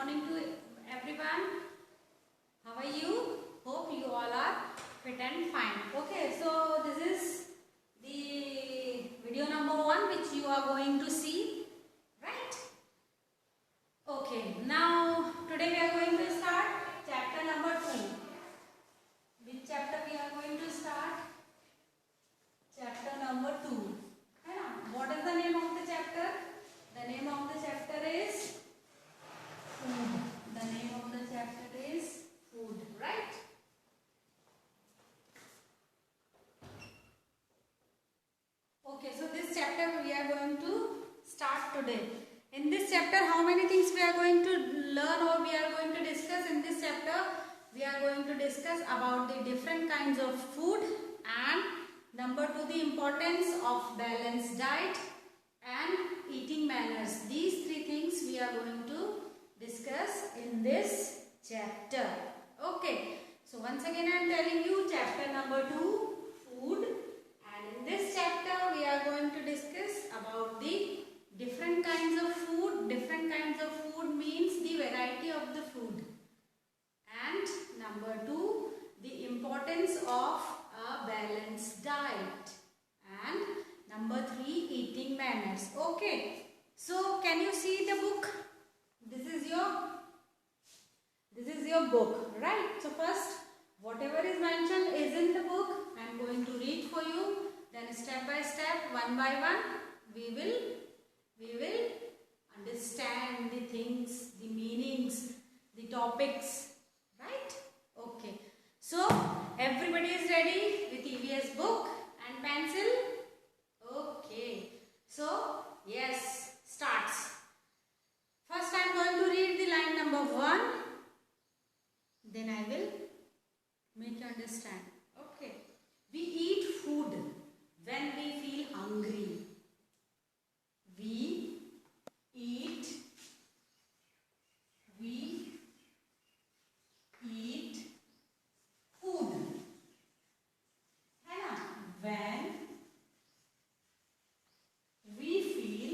morning to everyone. How are you? Hope you all are fit and fine. Okay, so this is the video number 1 which you are going to see, right? Okay, now today we are going to start chapter number 2. Which chapter we are going to start? Chapter number 2. What is the name of the chapter? The name of the chapter is food. The name of the chapter is food, right? Okay, so this chapter we are going to start today. In this chapter, how many things we are going to learn or we are going to discuss? In this chapter, we are going to discuss about the different kinds of food and number 2, the importance of balanced diet and eating manners. These 3 things we are going to discuss in this chapter. Okay, so once again I am telling you chapter number 2, food, and in this chapter we are going to discuss about the different kinds of food. Different kinds of food means the variety of the food, and number 2, the importance of a balanced diet, and number 3, eating manners. Okay, so can you see the book? This is your book, right? So first, whatever is mentioned is in the book. I am going to read for you. Then step by step, one by one, we will understand the things, the meanings, the topics, right? Okay. So everybody is ready with EVS book and pencil? Okay. So yes, starts. First I am going to read the line number 1. Then I will make you understand. Okay. We eat food when we feel hungry. We eat food. है ना? When we feel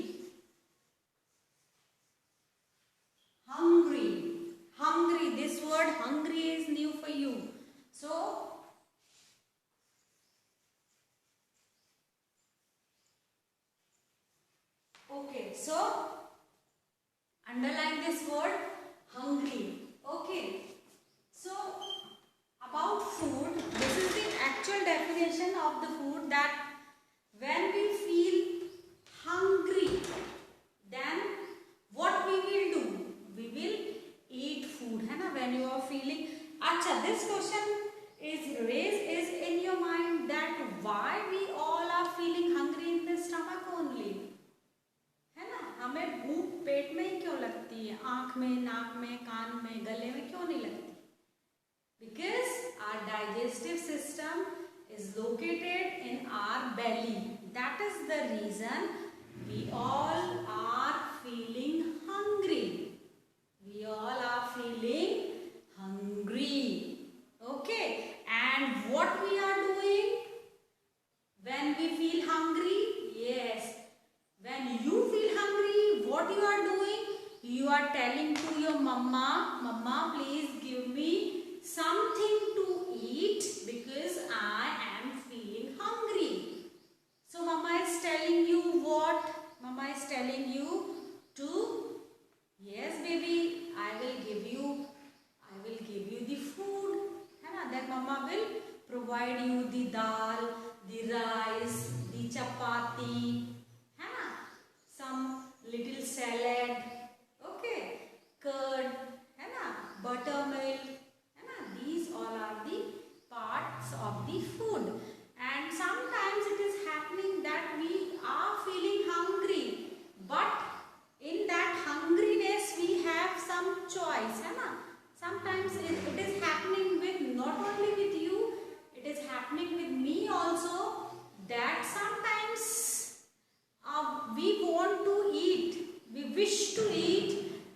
hungry. Hungry. This word hungry is new for you. So, okay. So, underline this word hungry. Okay. So, about food, this is the actual definition of the food, that when we feel hungry, then what we will do? We will eat food. है ना? When you are feeling, अच्छा, this question is in your mind, that why we all are feeling hungry in the stomach only. है ना? हमें भूख पेट में ही क्यों लगती है? आँख में, नाक में, कान में, गले में क्यों नहीं लगती? Because our digestive system is located in our belly. That is the reason we all are feeling hungry. We all are feeling hungry. Okay. And what we are doing when we feel hungry? Yes. When you feel hungry, what you are doing? You are telling to your mama, Mama, please give me something to eat because I am feeling hungry. So mama is telling you what? Mama is telling you to, yes baby, I will give you the food. है ना? Then mama will provide you the dal, the rice, the chapati, है ना? Some little salad, okay, curd, है ना? Buttermilk, है ना? These all are the parts of the food. And sometimes it is happening that we are feeling hungry, but in that hungriness we have some choice, है ना? Sometimes it is happening with, not only with you, it is happening with me also, that sometimes we want to eat, we wish to eat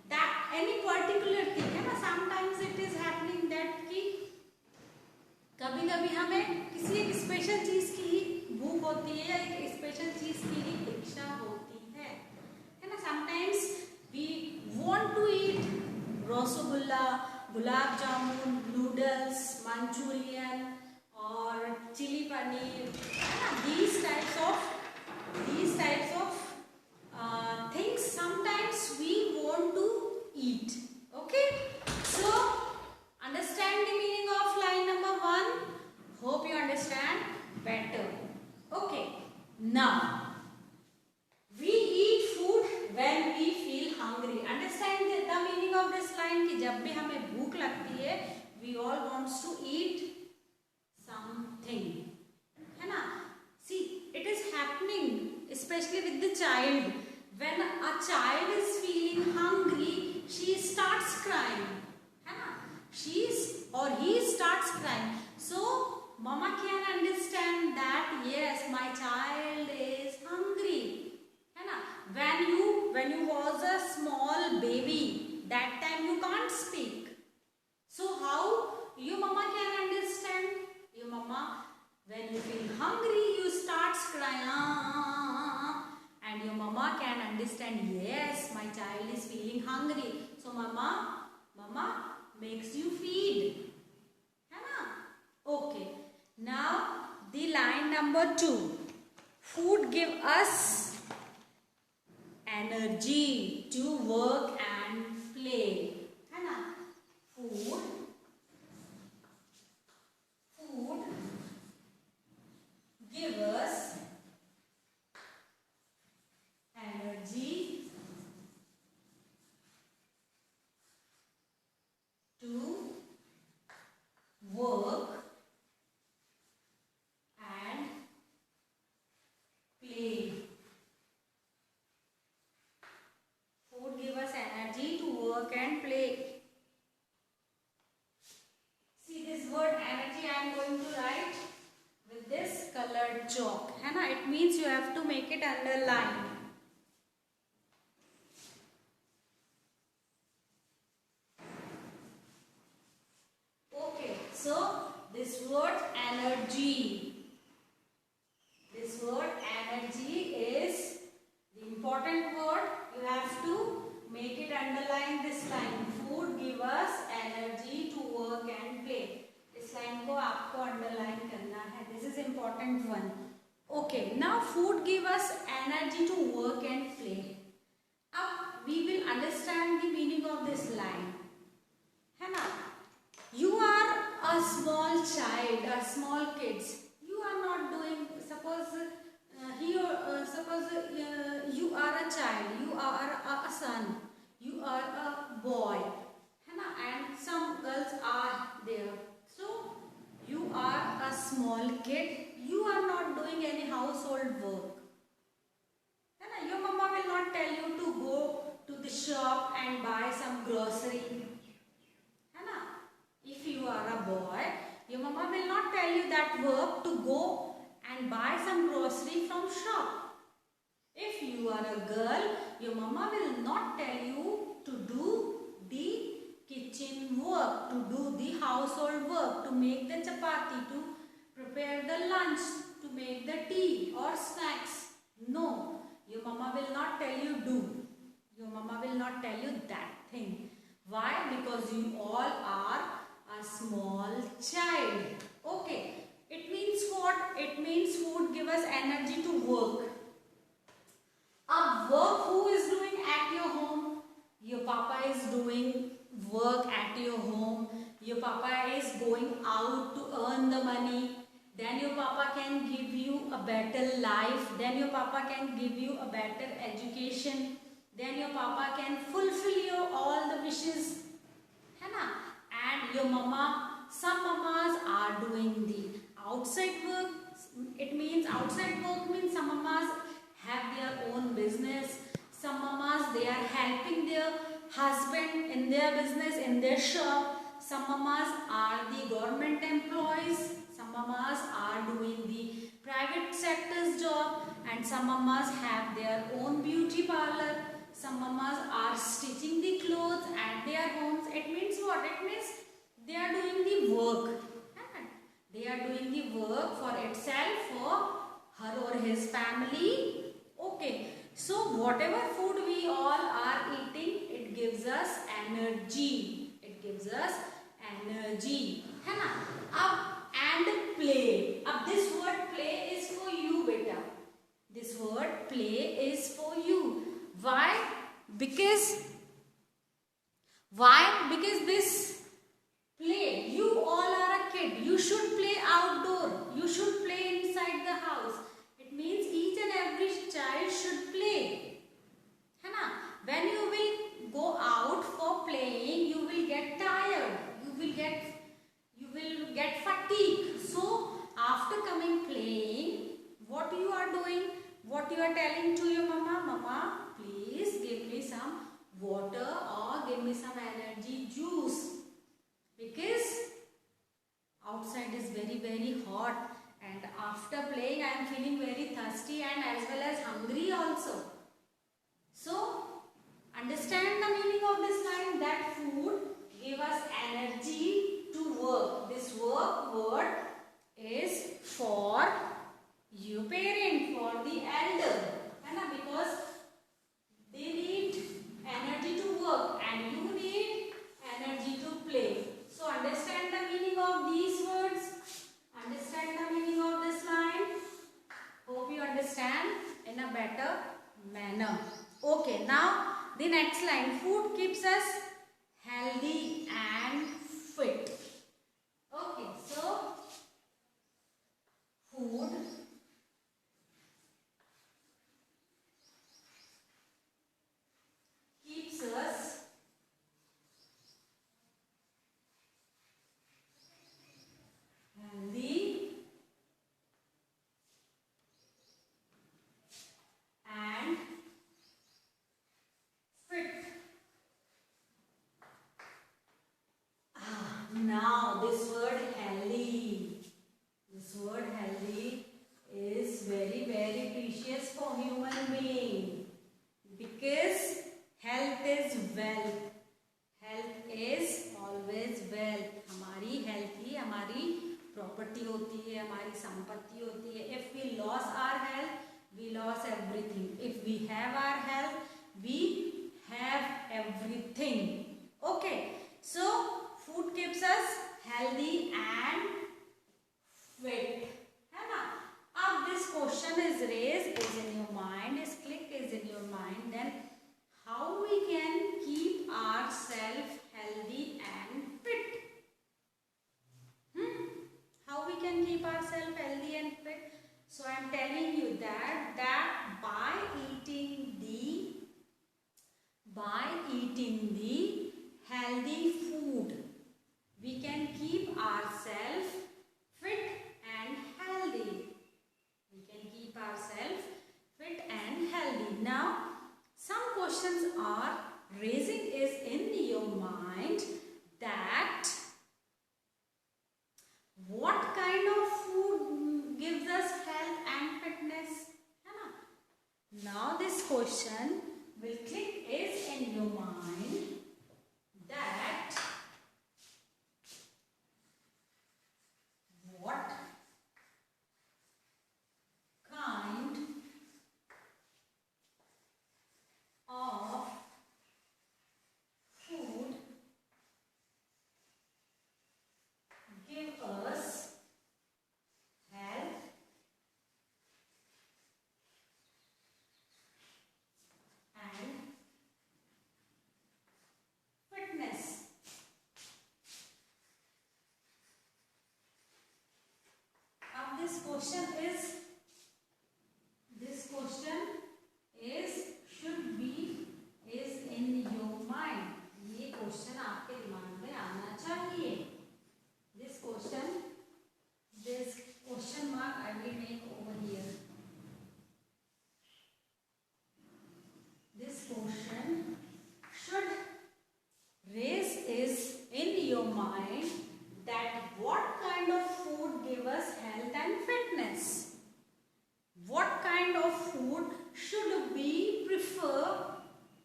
that any particular thing, है ना? Sometimes it is happening that कि कभी कभी हमें किसी एक special चीज की ही भूख होती है या एक स्पेशल चीज की ही इच्छा होती है ना? Sometimes we want to eat gulab jamun, noodles, Manchurian और chili paneer. These types of things sometimes we want to eat. Okay, so understand the meaning of line number 1. Hope you understand better. Okay, now we eat food when we feel hungry. Understand the meaning of this line कि जब भी हमें भूख लगती है we all wants to eat something, है ना? See, it is happening especially with the child. When a child is feeling hungry, she starts crying, है ना? He starts crying. So mama can understand that yes, my child is hungry, है ना? When you was a small baby, that time you can't speak. So how your mama can understand? Your mama, when you feel hungry, you start crying, and your mama can understand. Yes, my child is feeling hungry. So mama makes you feed, है ना? Okay. Now the line number 2. Food give us energy to work and play, है ना? Food give us energy to work and play. Food give us energy to work and play. See this word energy I am going to write with this colored chalk, है ना? It means you have to make it underline. Okay, so this word energy. This word energy is the important word. You have to make it underline this line. Food give us energy to work and play. इस line को आपको underline करना है. This is important one. Okay, now food give us energy to work and play. अब we will understand the meaning of this line, है ना? You are a small child, a small kids. You are not doing. Suppose you are a child. You are a son. You are a boy, है ना? And some girls are there. So you are a small kid. You are not doing any household work, है ना? Your mama will not tell you to go to the shop and buy some grocery, है ना? If you are a boy, your mama will not tell you that work to go and buy some grocery from shop. If you are a girl, your mama will not tell you to do the kitchen work, to do the household work, to make the chapati, to prepare the lunch, to make the tea or snacks. No, your mama will not tell you do. Your mama will not tell you that thing. Why? Because you all are a small child. Okay. It means what? It means food give us energy to work. अब work who is doing at your home? Your papa is doing work at your home. Your papa is going out to earn the money. Then your papa can give you a better life. Then your papa can give you a better education. Then your papa can fulfill your all the wishes, है ना? And your mama, some mamas are doing the outside work. It means outside work means some mamas have their own business. Some mamas, they are helping their husband in their business, in their shop. Some mamas are the government employees. Some mamas are doing the private sector's job, and some mamas have their own beauty parlor. Some mamas are stitching the clothes at their homes. It means what? It means they are doing the work. They are doing the work for itself, for her or his family. Okay. So whatever food we all are eating, it gives us energy. It It gives us energy, है ना. अब and play. अब this word play is for you, beta. This word play is for you. Why? Because this play, you all are a kid. You should play outdoor. You should play inside the house. It means each and every child should play. है ना? When you will go out for playing, you will get tired. You will get fatigued. So after coming playing, what you are doing? What you are telling to your mama? Mama, please give me some water or give me some energy juice. Because outside is very, very hot, and after playing I am feeling very thirsty and as well as hungry also. So understand the meaning of this line, that food give us energy to work. This work word is for you parent, for the elder, है ना? Because they need energy to work and you need energy to play. So understand the meaning of these words. Understand the meaning of this line. Hope you understand in a better manner. Okay, now the next line. Food keeps us healthy and fit. Okay, so food keeps us healthy and fit. Now this word healthy. This word healthy is very, very precious for human being. Because health is wealth. Health is always wealth. हमारी health ही हमारी property होती है, हमारी संपत्ति होती है. If we lose our health, we lose everything. If we have our health, we have everything. Okay. So food keeps us healthy and fit. है ना? अब this question is raised, is in your mind, is click is in your mind. Then how we can keep ourselves healthy and fit? How we can keep ourselves healthy and fit? So I am telling you that by eating the healthy food, we can keep ourselves fit and healthy. We can keep ourselves fit and healthy. Now, some questions are raising is in your mind that what kind of food gives us health and fitness? Now this question will click is in your mind that what kind of food give us health and fitness? Now this question is should be is in your mind. ये question आपके दिमाग में आना चाहिए. This question mark I will make over here. This question should raise is in your mind that what kind of food give us health and fitness? What kind of food should we prefer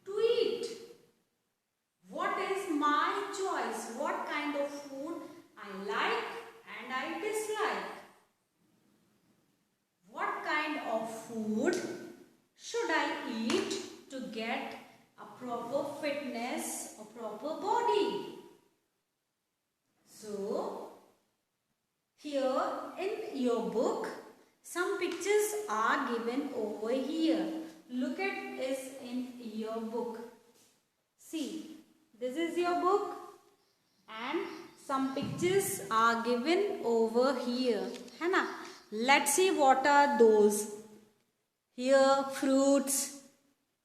to eat? What is my choice? What kind of food I like and I dislike? What kind of food should I eat to get a proper fitness, a proper body? So here in your book, some pictures are given over here. Look at this in your book. See, this is your book and some pictures are given over here. है ना? Let's see what are those. Here fruits,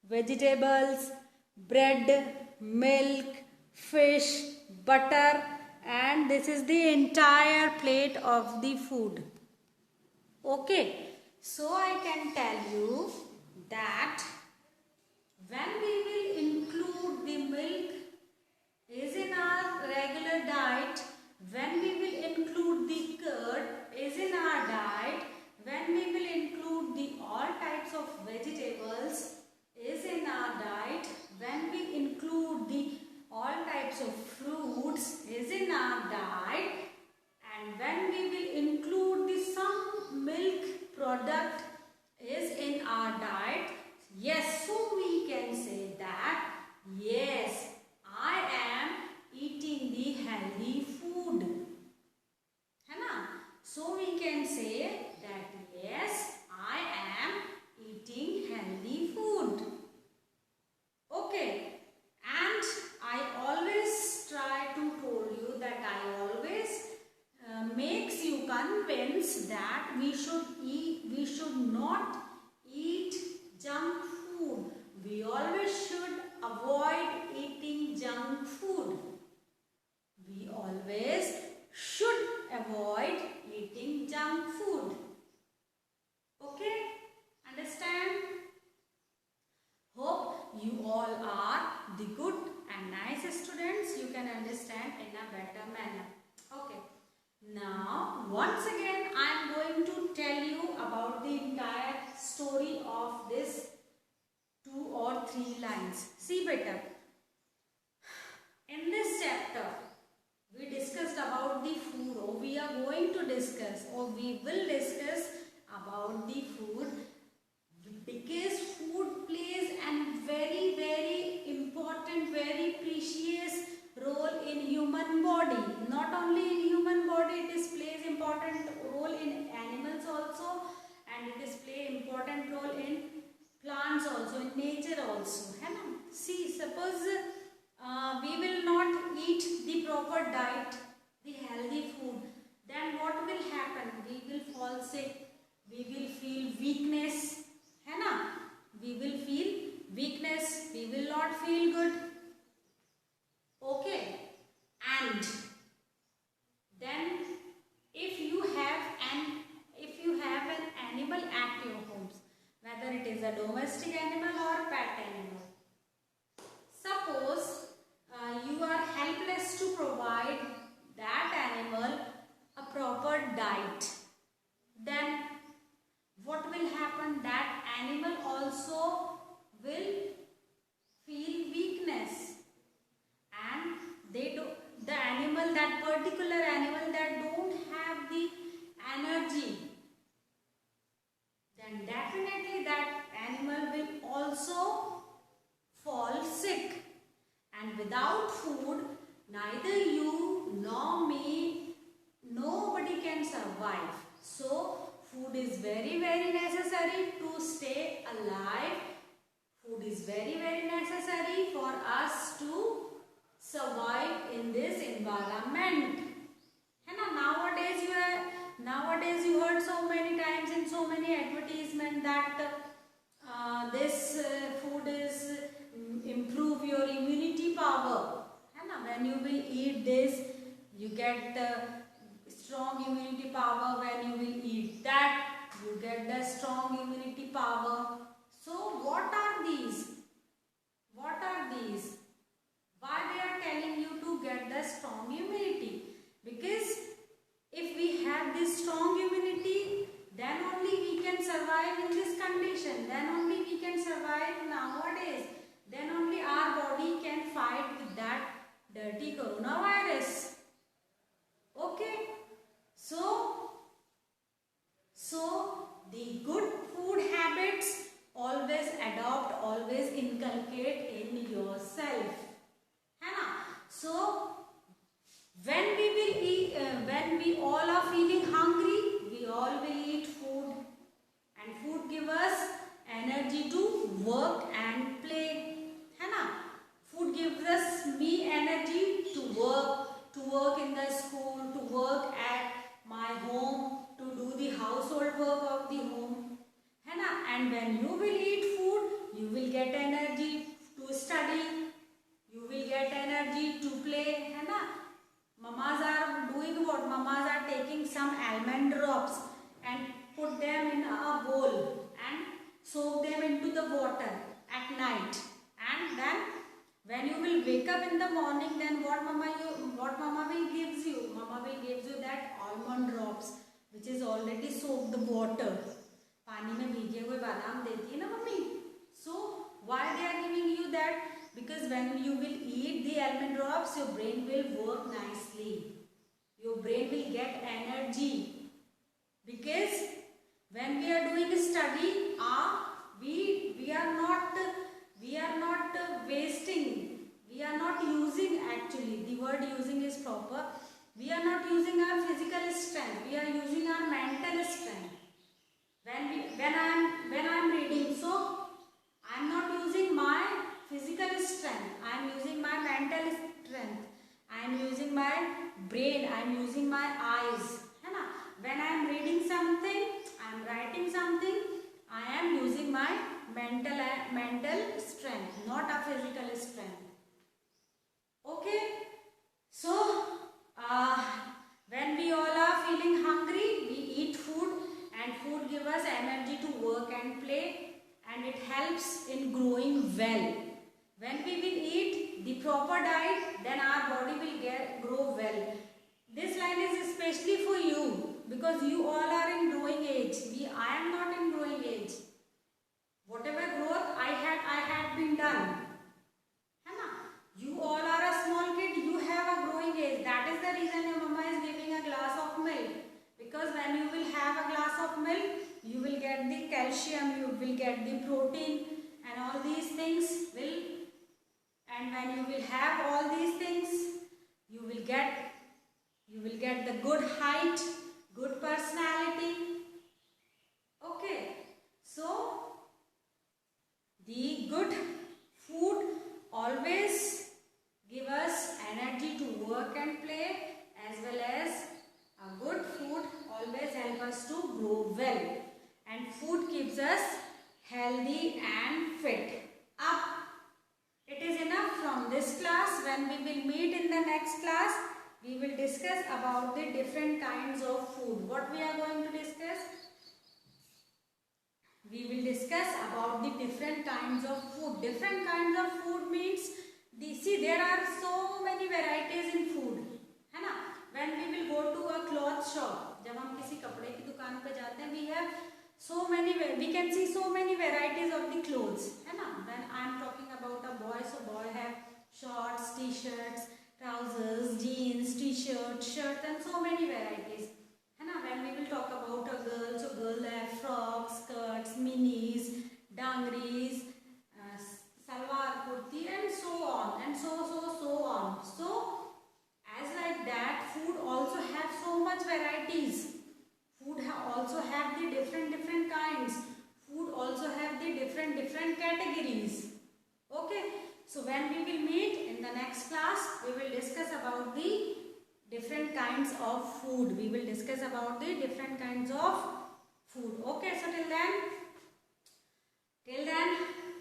vegetables, bread, milk, fish, butter, and this is the entire plate of the food. Okay, so I can tell you that when we will include the milk is in our regular diet, when we will include the curd is in our diet, when we will include the all types of vegetables is in our diet, when we include the all types of fruits is in our diet, and when we will include the some milk product is in our diet, yes, so we can say that yes, I am eating the healthy food. है ना? So we can say that yes, I am eating healthy food. Okay. And I always try to tell you that I always makes you convinced that we should not eat junk food. We always should avoid eating junk food. We always should avoid eating junk food. Okay? Understand? Hope you all are the good and nice students. You can understand in a better manner. Okay. Now, once again, I am going to tell you about the entire story of this 2 or 3 lines. See better. In this chapter, we discussed about the food, or we are going to discuss, or we will discuss about the food, because food plays a very, very important, very precious role in human body. Not only in human body, it is plays important role in animals also, and it is play important role in plants also, in nature also. है ना? See, suppose we will not eat the proper diet, the healthy food, then what will happen? We will fall sick, we will feel weakness, है ना? We will feel weakness, we will not feel good. Okay, and then if you have an animal at your homes, whether it is a domestic animal or pet animal, suppose you are helpless to provide that animal a proper diet, then what will happen? That animal also will feel weakness, and that particular animal that don't have the energy, then definitely that animal will also fall sick. And without food, neither you nor me, nobody can survive. So food is very, very necessary to stay alive. Food is very, very necessary for us to survive in this environment. है ना? Nowadays you heard so many times in so many advertisement that this food is improve your immunity power. है ना? When you will eat this, you get the strong immunity power. When you will eat that, you get the strong immunity power. So what are these? What are these? Why they are telling you to get the strong immunity? Because if we have this strong immunity, then only we can survive in this condition. Then only we can survive nowadays. Then only our body can fight with that dirty coronavirus. Okay? So the good food habits always adopt, always inculcate in yourself. है ना? So when we will eat taking some almond drops and put them in a bowl and soak them into the water at night, and then when you will wake up in the morning, then what mama will gives you? Mama will gives you that almond drops which is already soaked water. पानी में भीगे हुए बादाम देती है ना mummy. So why they are giving you that? Because when you will eat the almond drops, your brain will work nicely. Your brain will get energy. Because when we are doing study, we are not wasting. We are not using, actually the word using is proper. We are not using our physical strength. We are using our mental strength. When I am reading, so I am not using my physical strength. I am using my mental strength. I am using my brain. I am using my eyes. है ना? When I am reading something, I am writing something, I am using my mental strength, not a physical strength. Okay? So when we all are feeling hungry, we eat food, and food gives us energy to work and play, and it helps in growing well. When we will eat the proper diet, then our body will grow well. This line is especially for you because you all are in growing age. I am not in growing age. Whatever growth I had been done. You all are a small kid, you have a growing age. That is the reason your mama is giving a glass of milk. Because when you will have a glass of milk, you will get the calcium, you will get the protein, and all these things will, and when you will have all these things, you will get the good height, good personality. Okay, so the good food always give us energy to work and play, as well as a good food always help us to grow well, and food keeps us healthy and fit. Up. It is enough from this class. When we will meet in the next class, we will discuss about the different kinds of food. What we are going to discuss? We will discuss about the different kinds of food. Different kinds of food means, see, there are so many varieties in food, है ना? When we will go to a cloth shop, जब हम किसी कपड़े की दुकान पे जाते हैं, we can see so many varieties of the clothes, है ना? When I am talking about a boy, so boy have shorts, t-shirts, trousers, jeans, t-shirt, shirt, and so many varieties, है ना? When we will talk about a girl, so girl have frocks, skirts, minis, dangris, salwar kurti, and so on, and so on. So as like that, food also have so much varieties. Food also have the different kinds. Food also have the different categories. Okay. So when we will meet in the next class, we will discuss about the different kinds of food. We will discuss about the different kinds of food. Okay. So till then,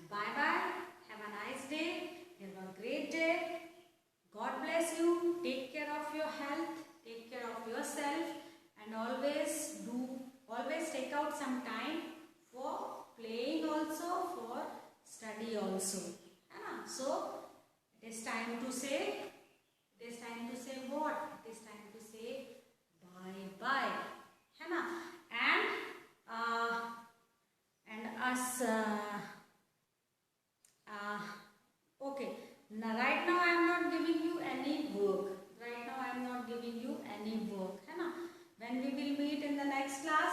bye bye. Have a nice day. Have a great day. God bless you. Take care of your health. Take care of yourself, and always take out some time for playing also, for study also. So it is time to say what? It is time to say bye bye. And us. Okay. Now, right now I am not giving you any work. When we will meet in the next class,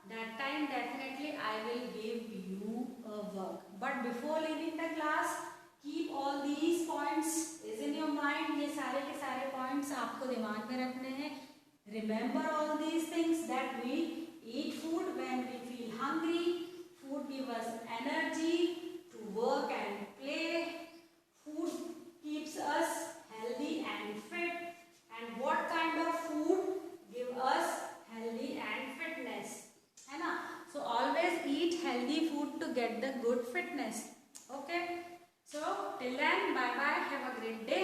that time definitely I will give you a work. But before leaving the class, keep all these points is in your mind. ये सारे के सारे points आपको दिमाग में रखने हैं. Remember all these things, that we eat food when we feel hungry. Food gives us energy to work and play. Food keeps us healthy and fit. And what kind of food give us healthy and fitness? है ना? So always eat healthy food to get the good fitness. Okay. So till then, bye bye. Have a great day.